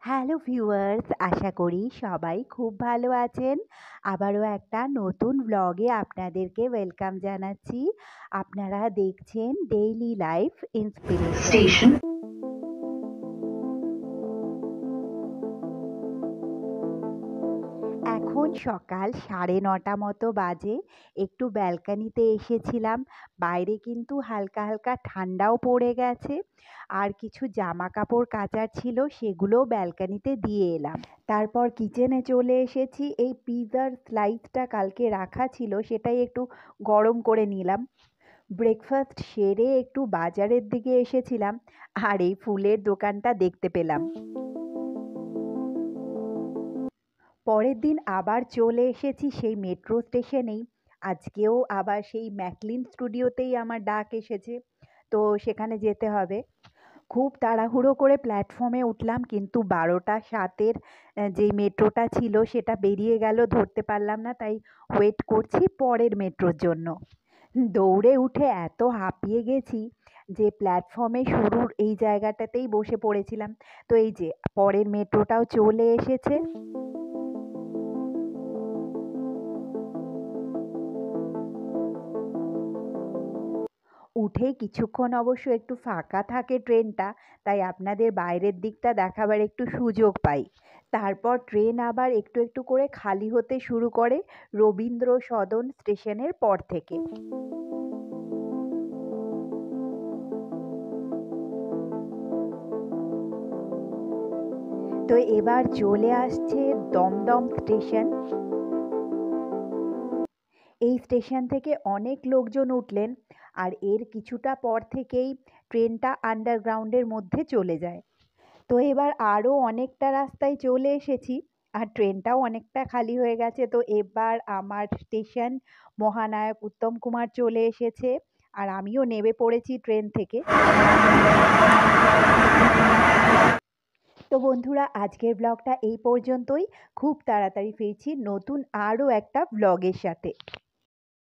Hello viewers, আশা করি সবাই খুব ভালো আছেন। আবারও একটা নতুন ব্লগে আপনাদেরকে ওয়েলকাম জানাচ্ছি। আপনারা দেখছেন ডেইলি লাইফ ইন্সপিরেশন। এখন সকাল 9:30 মতো বাজে। একটু ব্যালকানিতে এসেছিলাম। বাইরে কিন্তু হালকা হালকা ঠান্ডাও পড়ে গেছে। আর কিছু জামা কাপড় কাচার ছিল, সেগুলোও ব্যালকানিতে দিয়ে এলাম। তারপর কিচেনে চলে এসেছি। এই পিৎজার স্লাইসটা কালকে রাখা ছিল, সেটাই একটু গরম করে নিলাম। ব্রেকফাস্ট সেরে একটু বাজারের দিকে এসেছিলাম, আর এই ফুলের দোকানটা দেখতে পেলাম। পরের দিন আবার চলে এসেছি সেই মেট্রো স্টেশনেই। আজকেও আবার সেই ম্যাকলিন স্টুডিওতেই আমার ডাক এসেছে, তো সেখানে যেতে হবে। খুব তাড়াহুড়ো করে প্ল্যাটফর্মে উঠলাম, কিন্তু 12:07 যেই মেট্রোটা ছিল সেটা বেরিয়ে গেল, ধরতে পারলাম না। তাই ওয়েট করছি পরের মেট্রোর জন্য। দৌড়ে উঠে এত হাঁপিয়ে গেছি যে প্ল্যাটফর্মে শুরুর এই জায়গাটাতেই বসে পড়েছিলাম। তো এই যে পরের মেট্রোটাও চলে এসেছে। উঠেই কিছুক্ষণ অবশ্য একটু ফাঁকা থাকে ট্রেনটা, তাই আপনাদের বাইরের দিকটা দেখাবার একটু সুযোগ পাই। তারপর ট্রেন আবার একটু একটু করে খালি হতে শুরু করে রবীন্দ্র সদন স্টেশনের পর থেকে। তো এবার চলে আসছে দমদম স্টেশন। এই স্টেশন থেকে অনেক লোকজন উঠলেন, আর এর কিছুটা পর থেকেই ট্রেনটা আন্ডারগ্রাউন্ডের মধ্যে চলে যায়। তো এবার আরও অনেকটা রাস্তায় চলে এসেছি, আর ট্রেনটাও অনেকটা খালি হয়ে গেছে। তো এবার আমার স্টেশন মহানায়ক উত্তম কুমার চলে এসেছে, আর আমিও নেমে পড়েছি ট্রেন থেকে। তো বন্ধুরা, আজকের ব্লগটা এই পর্যন্তই। খুব তাড়াতাড়ি ফিরছি নতুন আরও একটা ব্লগের সাথে।